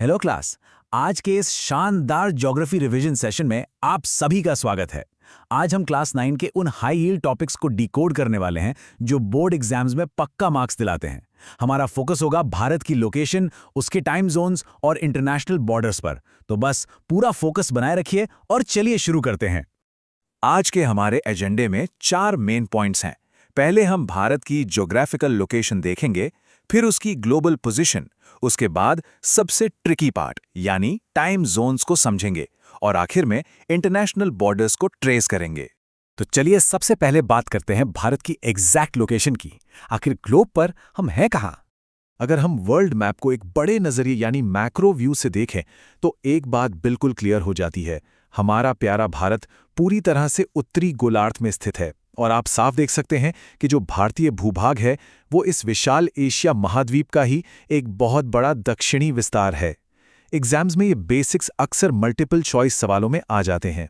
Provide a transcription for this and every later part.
Hello class. आज के इस शानदार ज्योग्राफी रिवीजन सेशन में आप सभी का स्वागत है। आज हम क्लास 9 के उन हाई यील्ड टॉपिक्स को डिकोड करने वाले हैं जो बोर्ड एग्जाम्स में पक्का मार्क्स दिलाते हैं। हमारा फोकस होगा भारत की लोकेशन, उसके टाइम जोन्स और इंटरनेशनल बॉर्डर्स पर। तो बस पूरा फोकस बनाए रखिए और चलिए शुरू करते हैं। आज के हमारे एजेंडे में 4 मेन पॉइंट्स हैं। पहले हम भारत की ज्योग्राफिकल लोकेशन देखेंगे, फिर उसकी ग्लोबल पोजीशन, उसके बाद सबसे ट्रिकी पार्ट यानी टाइम जोन्स को समझेंगे और आखिर में इंटरनेशनल बॉर्डर्स को ट्रेस करेंगे। तो चलिए सबसे पहले बात करते हैं भारत की एग्जैक्ट लोकेशन की। आखिर ग्लोब पर हम हैं कहाँ? अगर हम वर्ल्ड मैप को एक बड़े नजरिए यानी मैक्रो व्यू से देखें तो एक बात बिल्कुल क्लियर हो जाती है। हमारा प्यारा भारत पूरी तरह से उत्तरी गोलार्ध में स्थित है और आप साफ देख सकते हैं कि जो भारतीय भूभाग है वो इस विशाल एशिया महाद्वीप का ही एक बहुत बड़ा दक्षिणी विस्तार है। एग्जाम्स में ये बेसिक्स अक्सर मल्टीपल चॉइस सवालों में आ जाते हैं।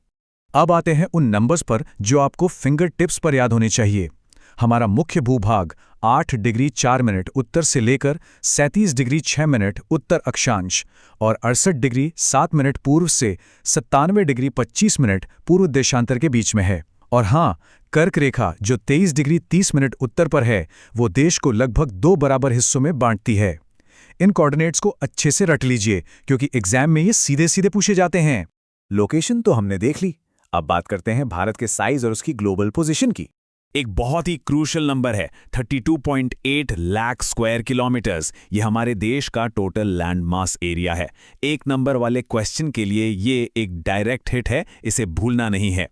अब आते हैं उन नंबर्स पर जो आपको फिंगर टिप्स पर याद होने चाहिए। हमारा मुख्य भूभाग 8 डिग्री 4 मिनट उत्तर से लेकर 37 डिग्री 6 मिनट उत्तर अक्षांश और 68 डिग्री 7 मिनट पूर्व से 97 डिग्री 25 मिनट पूर्व देशांतर के बीच में है। और हाँ, कर्क रेखा जो 23 डिग्री 30 मिनट उत्तर पर है वो देश को लगभग 2 बराबर हिस्सों में बांटती है। इन कोऑर्डिनेट्स को अच्छे से रट लीजिए क्योंकि एग्जाम में ये सीधे सीधे पूछे जाते हैं। लोकेशन तो हमने देख ली, अब बात करते हैं भारत के साइज और उसकी ग्लोबल पोजीशन की। एक बहुत ही क्रूशल नंबर है 32.8 लाख स्क्वायर किलोमीटर्स। ये हमारे देश का टोटल लैंड मास एरिया है। एक नंबर वाले क्वेश्चन के लिए ये एक डायरेक्ट हिट है, इसे भूलना नहीं है।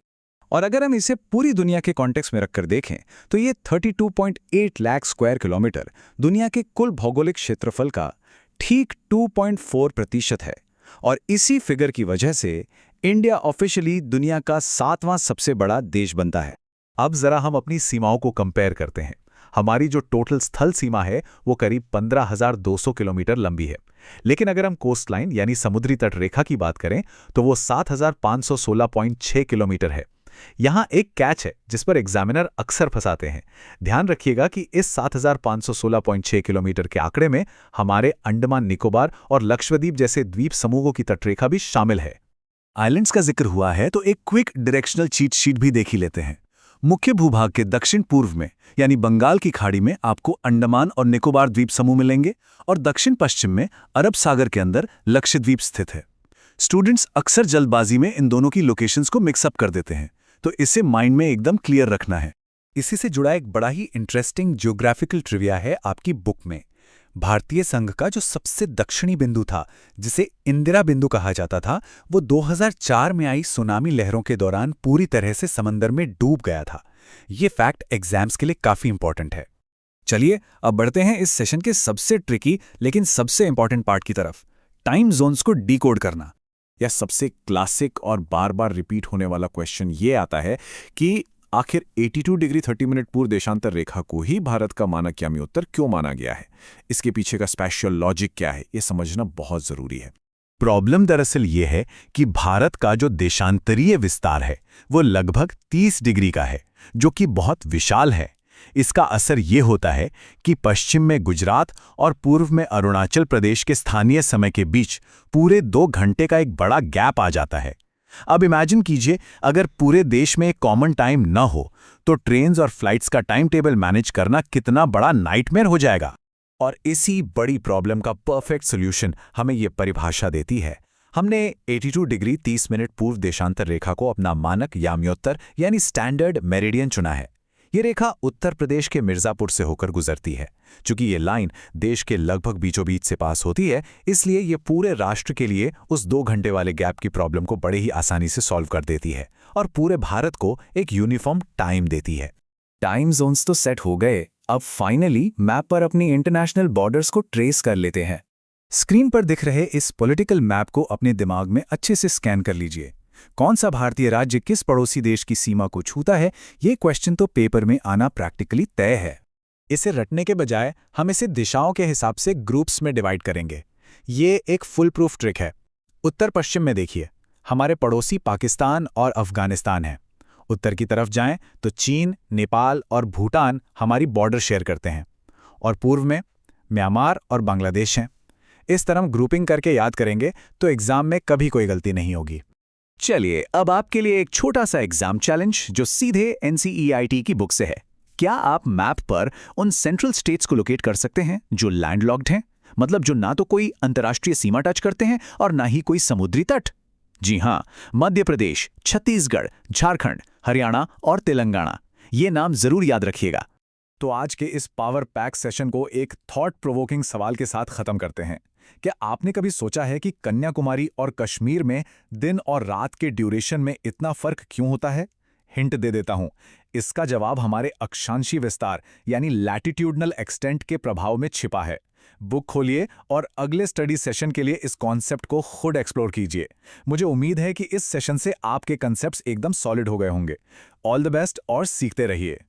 और अगर हम इसे पूरी दुनिया के कॉन्टेक्स्ट में रखकर देखें तो ये 32.8 लाख स्क्वायर किलोमीटर दुनिया के कुल भौगोलिक क्षेत्रफल का ठीक 2.4% है। और इसी फिगर की वजह से इंडिया ऑफिशियली दुनिया का 7वां सबसे बड़ा देश बनता है। अब जरा हम अपनी सीमाओं को कंपेयर करते हैं। हमारी जो टोटल स्थल सीमा है वो करीब 15,200 किलोमीटर लंबी है, लेकिन अगर हम कोस्ट लाइन यानी समुद्री तट रेखा की बात करें तो वो 7,516.6 किलोमीटर है। यहाँ एक कैच है जिस पर एग्जामिनर अक्सर फंसाते हैं। ध्यान रखिएगा कि इस 7,516.6 किलोमीटर के आंकड़े में हमारे अंडमान निकोबार और लक्षद्वीप जैसे द्वीप समूहों की तटरेखा भी शामिल है। आइलैंड्स का जिक्र हुआ है तो एक क्विक डायरेक्शनल चीट शीट भी देख ही लेते हैं। मुख्य भूभाग के दक्षिण पूर्व में यानी बंगाल की खाड़ी में आपको अंडमान और निकोबार द्वीप समूह मिलेंगे और दक्षिण पश्चिम में अरब सागर के अंदर लक्षद्वीप स्थित है। स्टूडेंट्स अक्सर जल्दबाजी में इन दोनों की लोकेशंस को मिक्सअप कर देते हैं, तो इसे माइंड में एकदम क्लियर रखना है। इसी से जुड़ा एक बड़ा ही इंटरेस्टिंग ज्योग्राफिकल ट्रिविया है आपकी बुक में। भारतीय संघ का जो सबसे दक्षिणी बिंदु था, जिसे इंदिरा बिंदु कहा जाता था, वो 2004 में आई सुनामी लहरों के दौरान पूरी तरह से समंदर में डूब गया था। ये फैक्ट एग्जाम्स के लिए काफी इंपॉर्टेंट है। चलिए अब बढ़ते हैं इस सेशन के सबसे ट्रिकी लेकिन सबसे इंपॉर्टेंट पार्ट की तरफ, टाइम जोन्स को डिकोड करना। या सबसे क्लासिक और बार बार रिपीट होने वाला क्वेश्चन ये आता है कि आखिर 82 डिग्री 30 मिनट पूर्व देशांतर रेखा को ही भारत का मानक यामी उत्तर क्यों माना गया है? इसके पीछे का स्पेशल लॉजिक क्या है, ये समझना बहुत जरूरी है। प्रॉब्लम दरअसल ये है कि भारत का जो देशांतरीय विस्तार है वो लगभग 30 डिग्री का है, जो कि बहुत विशाल है। इसका असर ये होता है कि पश्चिम में गुजरात और पूर्व में अरुणाचल प्रदेश के स्थानीय समय के बीच पूरे 2 घंटे का एक बड़ा गैप आ जाता है। अब इमेजिन कीजिए, अगर पूरे देश में एक कॉमन टाइम न हो तो ट्रेन्स और फ्लाइट्स का टाइम टेबल मैनेज करना कितना बड़ा नाइटमेयर हो जाएगा। और इसी बड़ी प्रॉब्लम का परफेक्ट सोल्यूशन हमें ये परिभाषा देती है। हमने 82 डिग्री 30 मिनट पूर्व देशांतर रेखा को अपना मानक याम्योत्तर यानी स्टैंडर्ड मेरिडियन चुना है। ये रेखा उत्तर प्रदेश के मिर्जापुर से होकर गुजरती है। चूंकि ये लाइन देश के लगभग बीचों बीच से पास होती है, इसलिए ये पूरे राष्ट्र के लिए उस 2 घंटे वाले गैप की प्रॉब्लम को बड़े ही आसानी से सॉल्व कर देती है और पूरे भारत को एक यूनिफॉर्म टाइम देती है। टाइम जोन्स तो सेट हो गए, अब फाइनली मैप पर अपनी इंटरनेशनल बॉर्डर्स को ट्रेस कर लेते हैं। स्क्रीन पर दिख रहे इस पॉलिटिकल मैप को अपने दिमाग में अच्छे से स्कैन कर लीजिए। कौन सा भारतीय राज्य किस पड़ोसी देश की सीमा को छूता है, ये क्वेश्चन तो पेपर में आना प्रैक्टिकली तय है। इसे रटने के बजाय हम इसे दिशाओं के हिसाब से ग्रुप्स में डिवाइड करेंगे। ये एक फुल प्रूफ ट्रिक है। उत्तर पश्चिम में देखिए, हमारे पड़ोसी पाकिस्तान और अफगानिस्तान हैं। उत्तर की तरफ जाएं तो चीन, नेपाल और भूटान हमारी बॉर्डर शेयर करते हैं और पूर्व में म्यांमार और बांग्लादेश हैं। इस तरह हम ग्रुपिंग करके याद करेंगे तो एग्जाम में कभी कोई गलती नहीं होगी। चलिए, अब आपके लिए एक छोटा सा एग्जाम चैलेंज जो सीधे एनसीईआरटी की बुक से है। क्या आप मैप पर उन सेंट्रल स्टेट्स को लोकेट कर सकते हैं जो लैंडलॉक्ड हैं, मतलब जो ना तो कोई अंतर्राष्ट्रीय सीमा टच करते हैं और ना ही कोई समुद्री तट? जी हां, मध्य प्रदेश, छत्तीसगढ़, झारखंड, हरियाणा और तेलंगाना। ये नाम जरूर याद रखिएगा। तो आज के इस पावर पैक सेशन को एक थॉट प्रोवोकिंग सवाल के साथ खत्म करते हैं। क्या आपने कभी सोचा है कि कन्याकुमारी और कश्मीर में दिन और रात के ड्यूरेशन में इतना फर्क क्यों होता है? हिंट दे देता हूं, इसका जवाब हमारे अक्षांशीय विस्तार यानी लैटिट्यूडनल एक्सटेंट के प्रभाव में छिपा है। बुक खोलिए और अगले स्टडी सेशन के लिए इस कॉन्सेप्ट को खुद एक्सप्लोर कीजिए। मुझे उम्मीद है कि इस सेशन से आपके कॉन्सेप्ट्स एकदम सॉलिड हो गए होंगे। ऑल द बेस्ट और सीखते रहिए।